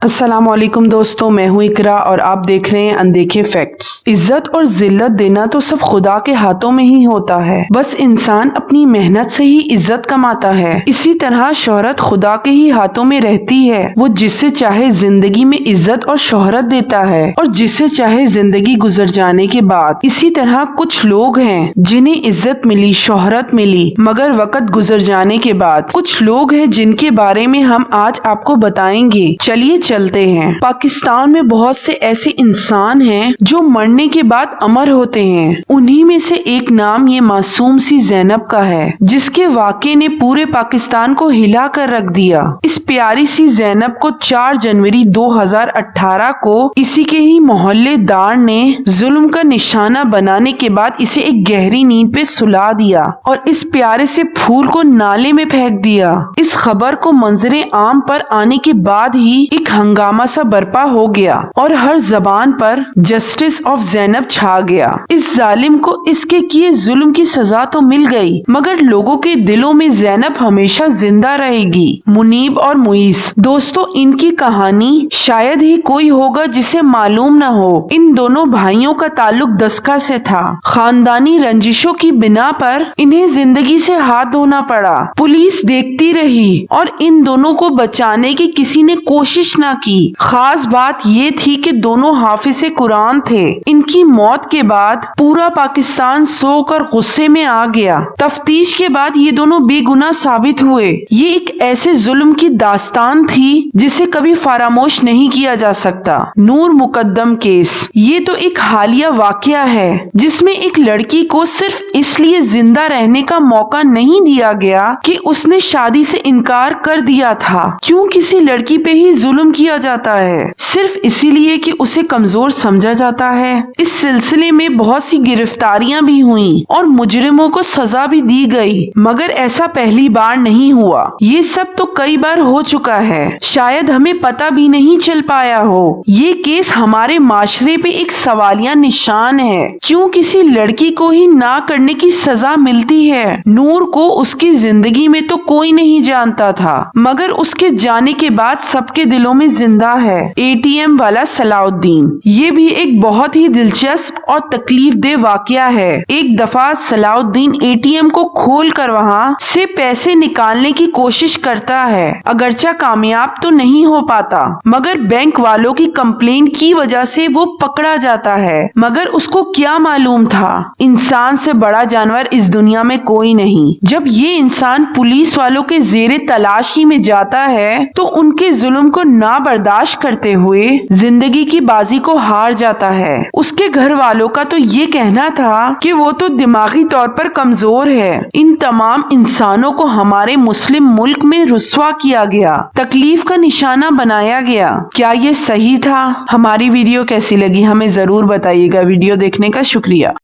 السلام علیکم دوستو، میں ہوں اقرا اور آپ دیکھ رہے ہیں اندیکھے فیکٹس۔ عزت اور ذلت دینا تو سب خدا کے ہاتھوں میں ہی ہوتا ہے، بس انسان اپنی محنت سے ہی عزت کماتا ہے۔ اسی طرح شہرت خدا کے ہی ہاتھوں میں رہتی ہے، وہ جسے چاہے زندگی میں عزت اور شہرت دیتا ہے اور جسے چاہے زندگی گزر جانے کے بعد۔ اسی طرح کچھ لوگ ہیں جنہیں عزت ملی، شہرت ملی، مگر وقت گزر جانے کے بعد۔ کچھ لوگ ہیں جن کے بارے میں ہم آج آپ کو بتائیں گے، چلیے چلتے ہیں۔ پاکستان میں بہت سے ایسے انسان ہیں جو مرنے کے بعد امر ہوتے ہیں، انہی میں سے ایک نام یہ معصوم سی زینب کا ہے، جس کے واقعے نے پورے پاکستان کو ہلا کر رکھ دیا۔ اس پیاری سی زینب کو 4 جنوری 2018 کو اسی کے ہی محلے دار نے ظلم کا نشانہ بنانے کے بعد اسے ایک گہری نیند پہ سلا دیا اور اس پیارے سے پھول کو نالے میں پھینک دیا۔ اس خبر کو منظر عام پر آنے کے بعد ہی ایک ہنگامہ سا برپا ہو گیا اور ہر زبان پر جسٹس آف زینب چھا گیا۔ اس ظالم کو اس کے کیے ظلم کی سزا تو مل گئی، مگر لوگوں کے دلوں میں زینب ہمیشہ زندہ رہے گی۔ منیب اور معیز دوستو، ان کی کہانی شاید ہی کوئی ہوگا جسے معلوم نہ ہو۔ ان دونوں بھائیوں کا تعلق دسکا سے تھا۔ خاندانی رنجشوں کی بنا پر انہیں زندگی سے ہاتھ دھونا پڑا۔ پولیس دیکھتی رہی اور ان دونوں کو بچانے کی کسی نے کوشش نہ کی۔ خاص بات یہ تھی کہ دونوں حافظ قرآن تھے۔ ان کی موت کے بعد پورا پاکستان سو کر غصے میں آ گیا۔ تفتیش کے بعد یہ دونوں بے گناہ ثابت ہوئے۔ یہ ایک ایسے ظلم کی داستان تھی جسے کبھی فراموش نہیں کیا جا سکتا۔ نور مقدم کیس یہ تو ایک حالیہ واقعہ ہے جس میں ایک لڑکی کو صرف اس لیے زندہ رہنے کا موقع نہیں دیا گیا کہ اس نے شادی سے انکار کر دیا تھا۔ کیوں کسی لڑکی پہ ہی ظلم کیا جاتا ہے؟ صرف اسی لیے کہ اسے کمزور سمجھا جاتا ہے۔ اس سلسلے میں بہت سی گرفتاریاں بھی ہوئیں اور مجرموں کو سزا بھی دی گئی، مگر ایسا پہلی بار نہیں ہوا۔ یہ سب تو کئی بار ہو چکا ہے، شاید ہمیں پتہ بھی نہیں چل پایا ہو۔ یہ کیس ہمارے معاشرے پہ ایک سوالیہ نشان ہے، کیوں کسی لڑکی کو ہی نہ کرنے کی سزا ملتی ہے؟ نور کو اس کی زندگی میں تو کوئی نہیں جانتا تھا، مگر اس کے جانے کے بعد سب کے دلوں میں زندہ ہے۔ اے ٹی ایم والا صلاح الدین یہ بھی ایک بہت ہی دلچسپ اور تکلیف دہ واقعہ ہے۔ ایک دفعہ صلاح الدین اے ٹی ایم کو کھول کر وہاں سے پیسے نکالنے کی کوشش کرتا ہے، اگرچہ کامیاب تو نہیں ہو پاتا، مگر بینک والوں کی کمپلین کی وجہ سے وہ پکڑا جاتا ہے۔ مگر اس کو کیا معلوم تھا، انسان سے بڑا جانور اس دنیا میں کوئی نہیں۔ جب یہ انسان پولیس والوں کے زیر تلاشی میں جاتا ہے تو ان کے ظلم کو نہ برداشت کرتے ہوئے زندگی کی بازی کو ہار جاتا ہے۔ اس کے گھر والوں کا تو یہ کہنا تھا کہ وہ تو دماغی طور پر کمزور ہے۔ ان تمام انسانوں کو ہمارے مسلم ملک میں رسوا کیا گیا، تکلیف کا نشانہ بنایا گیا۔ کیا یہ صحیح تھا؟ ہماری ویڈیو کیسی لگی ہمیں ضرور بتائیے گا۔ ویڈیو دیکھنے کا شکریہ۔